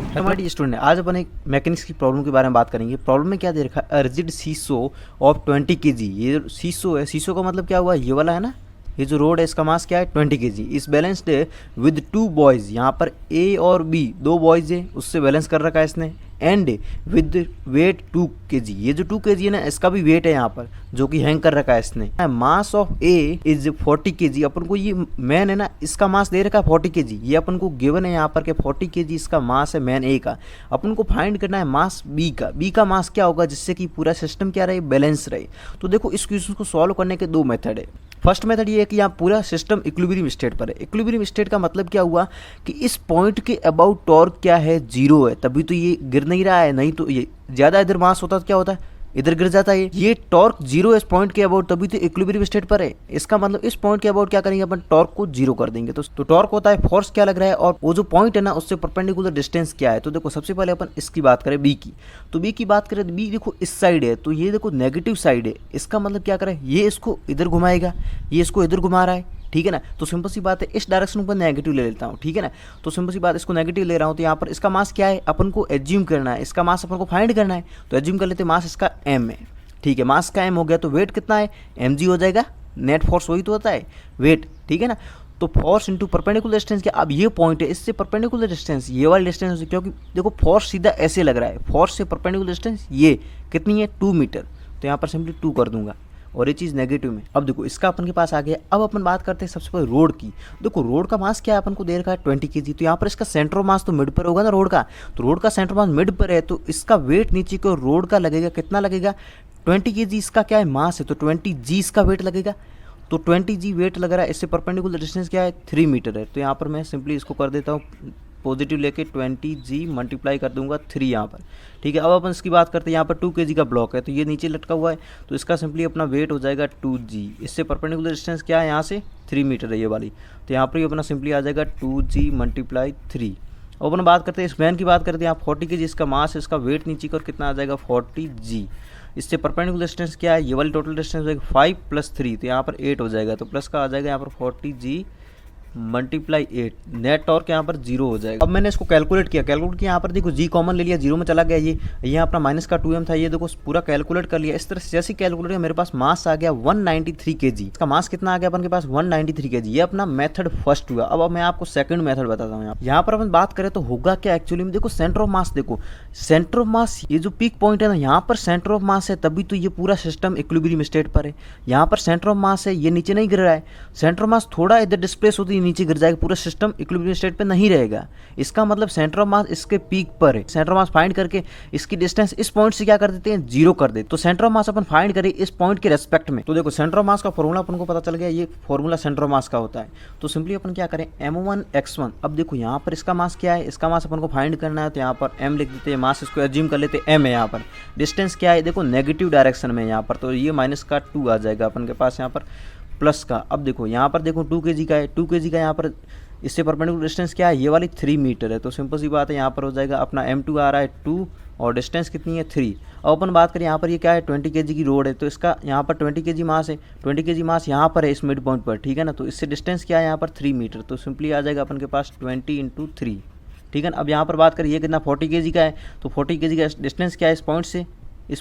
हमारी स्टूडेंट आज अपन एक मैकेनिक्स की प्रॉब्लम के बारे में बात करेंगे। प्रॉब्लम में क्या दे रखा है, रिजिड सीसो ऑफ 20 kg। ये सीसो है, सीसो का मतलब क्या हुआ, ये वाला है ना, ये जो रोड है इसका मास क्या है 20 kg। इस बैलेंस्ड है विद टू बॉयज़, यहाँ पर ए और बी दो बॉयज़ है, उससे बैलेंस कर रखा है इसने। एंड विद वेट 2 kg, ये जो 2 kg है ना, इसका भी वेट है यहाँ पर जो कि हैंग कर रखा है इसने। Mass of A is 40 kg। अपन को ये मैन है ना, इसका मास दे रखा है 40 kg। ये अपन को गिवन है यहाँ पर के 40 kg इसका मास है मैन ए का। अपन को फाइंड करना है मास बी का। बी का मास क्या होगा जिससे कि पूरा सिस्टम क्या रहे, बैलेंस रहे। तो देखो इस क्वेश्चन को सॉल्व करने के दो मेथड है। फर्स्ट मेथड ये है कि यहाँ पूरा सिस्टम इक्विलिब्रियम स्टेट पर है। इक्विलिब्रियम स्टेट का मतलब क्या हुआ कि इस पॉइंट के अबाउट टॉर्क क्या है, जीरो है, तभी तो ये गिर नहीं रहा है। नहीं तो ये ज़्यादा इधर मास होता तो क्या होता है, इधर गिर जाता है। ये टॉर्क जीरो इस पॉइंट के अबाउट, तभी तो इक्विलिब्रियम स्टेट पर है। इसका मतलब इस पॉइंट के अबाउट क्या करेंगे अपन, टॉर्क को जीरो कर देंगे। तो टॉर्क होता है फोर्स क्या लग रहा है, और वो जो पॉइंट है ना उससे परपेंडिकुलर डिस्टेंस क्या है। तो देखो सबसे पहले अपन इसकी बात करें बी की। तो बी की बात करें तो बी देखो इस साइड है, तो ये देखो नेगेटिव साइड है। इसका मतलब क्या करें, ये इसको इधर घुमाएगा, ये इसको इधर घुमा रहा है, ठीक है ना। तो सिंपल सी बात है, इस डायरेक्शन पर नेगेटिव ले लेता हूँ, ठीक है ना। तो सिंपल सी बात, इसको नेगेटिव ले रहा हूँ, तो यहाँ पर इसका मास क्या है, अपन को एज्यूम करना है, इसका मास अपन को फाइंड करना है। तो एज्यूम कर लेते हैं मास इसका एम है, ठीक है। मास का एम हो गया, तो वेट कितना है, एम जी हो जाएगा। नेट फोर्स वही तो होता है वेट, ठीक है ना। तो फोर्स इंटू परपेंडिकुलर डिस्टेंस क्या, अब ये पॉइंट है, इससे परपेंडिकुलर डिस्टेंस ये वाली डिस्टेंस, क्योंकि देखो फोर्स सीधा ऐसे लग रहा है, फोर्स से परपेंडिकुलर डिस्टेंस ये कितनी है 2 मीटर। तो यहाँ पर सिंपली 2 कर दूंगा, और ये चीज़ नेगेटिव में। अब देखो इसका अपन के पास आ गया। अब अपन बात करते हैं सबसे पहले रोड की। देखो रोड का मास क्या है, अपन को दे रखा है 20 kg। तो यहाँ पर इसका सेंटर मास तो मिड पर होगा ना रोड का, तो रोड का सेंटर मास मिड पर है, तो इसका वेट नीचे को रोड का लगेगा, कितना लगेगा 20 kg। इसका क्या है मास है, तो 20 g इसका वेट लगेगा। तो 20 g वेट लग रहा है, इससे परपेंडिकुलर डिस्टेंस क्या है 3 मीटर है। तो यहाँ पर मैं सिंपली इसको कर देता हूँ पॉजिटिव लेके 20 g मल्टीप्लाई कर दूंगा 3 यहाँ पर, ठीक है। अब अपन इसकी बात करते हैं, यहाँ पर 2 kg का ब्लॉक है, तो ये नीचे लटका हुआ है, तो इसका सिंपली अपना वेट हो जाएगा 2 g। इससे परपेंडिकुलर डिस्टेंस क्या है, यहाँ से 3 मीटर है ये वाली। तो यहाँ पर अपना सिंपली आ जाएगा 2 g मल्टीप्लाई 3। अब अपन बात करते हैं इस मैन की, बात करते हैं यहाँ 40 kg इसका मास है, इसका वेट नीचे का, और कितना आ जाएगा 40 g। इससे परपेंडिकुलर डिस्टेंस क्या है, ये वाली टोटल डिस्टेंस हो जाएगा 5 + 3, तो यहाँ पर 8 हो जाएगा। तो प्लस का आ जाएगा यहाँ पर 40 g मल्टीप्लाई 8। नेट टॉर्क यहाँ पर 0 हो जाएगा। अब मैंने इसको कैलकुलेट किया, यहाँ पर देखो जी कॉमन ले लिया, 0 में चला गया। ये यहाँ अपना माइनस का 2m था, ये देखो पूरा कैलकुलेट कर लिया। इस तरह से जैसे कैलकुलेट किया, मेरे पास मास आ गया 193 kg। इसका मास कितना आ गया अपन के पास 193 kg। ये अपना मेथड फर्स्ट हुआ। अब मैं आपको सेकंड मेथड बताता हूँ। यहाँ पर अपन बात करें तो होगा क्या एक्चुअली में, देखो सेंटर ऑफ मास, देखो सेंटर ऑफ मास, ये जो पीक पॉइंट है ना, यहाँ पर सेंटर ऑफ मास है, तभी तो ये पूरा सिस्टम इक्विलिब्रियम स्टेट पर है। यहाँ पर सेंटर ऑफ मास है, ये नीचे नहीं गिर रहा है। सेंटर ऑफ मास थोड़ा इधर डिस्प्लेस होती है, नीचे गिर जाएगा, पूरा सिस्टम इक्विलिब्रियम स्टेट पे नहीं रहेगा। इसका मतलब सेंटर ऑफ मास इसके पीक पर है। सेंटर ऑफ मास फाइंड करके इसकी डिस्टेंस इस पॉइंट से क्या कर देते हैं, 0 कर देते। तो centre of mass upon find करें इस पॉइंट के रेस्पेक्ट में। तो देखो सेंटर ऑफ मास का फॉर्मूला अपन को पता चल गया, ये फॉर्मूला सेंटर ऑफ मास का होता है। तो सिंपली अपन क्या करें, m1 x1। अब देखो यहाँ पर इसका मास क्या है, इसका मास अपन को फाइंड करना है, तो यहाँ पर m लिख देते हैं, मास इसको एज्यूम कर लेते हैं m है। यहाँ पर डिस्टेंस क्या है, देखो नेगेटिव डायरेक्शन में यहाँ पर, तो ये माइनस का 2 आ जाएगा अपन के पास यहाँ पर प्लस का। अब देखो यहाँ पर देखो 2 kg का है, 2 kg का यहाँ पर इससे परपेंडिकुलर डिस्टेंस क्या है, ये वाली 3 मीटर है। तो सिंपल सी बात है, यहाँ पर हो जाएगा अपना m2 आ रहा है 2, और डिस्टेंस कितनी है 3। अब अपन बात करें यहाँ पर ये क्या है 20 kg की रोड है, तो इसका यहाँ पर 20 kg मास है, 20 kg मास यहाँ पर है इस मिड पॉइंट पर, ठीक है ना। तो इससे डिस्टेंस क्या है यहाँ पर 3 मीटर। तो सिंपली आ जाएगा अपन के पास 20 × 3, ठीक है ना। अब यहाँ पर बात करें ये कितना 40 kg का है, तो 40 kg का डिस्टेंस क्या है इस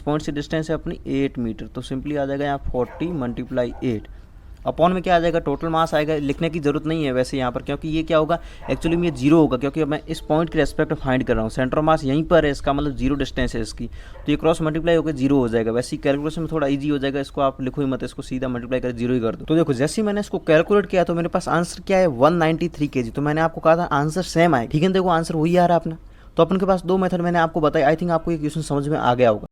पॉइंट से डिस्टेंस है अपनी 8 मीटर। तो सिंपली आ जाएगा यहाँ 40 × 8 अपॉन में क्या आ जाएगा, टोटल मास आएगा। लिखने की जरूरत नहीं है वैसे यहाँ पर, क्योंकि ये क्या होगा एक्चुअली में ये 0 होगा, क्योंकि मैं इस पॉइंट के रेस्पेक्ट में फाइंड कर रहा हूँ। सेंटर मास यहीं पर है, इसका मतलब 0 डिस्टेंस है इसकी, तो ये क्रॉस मल्टीप्लाई होकर 0 हो जाएगा। वैसे ही कैलकुलेशन में थोड़ा ईजी हो जाएगा, इसको आप लिखो ही मत, इसको सीधा मल्टीप्लाई कर 0 ही कर दो। तो देखो जैसे ही मैंने इसको कैलकुलेट किया, तो मेरे पास आंसर क्या है 193 kg। तो मैंने आपको कहा था आंसर सेम आए, ठीक है। देखो आंसर वही आ रहा है अपना। तो अपन के पास दो मेथड मैंने आपको बताया। आई थिंक आपको ये क्वेश्चन समझ में आ गया होगा।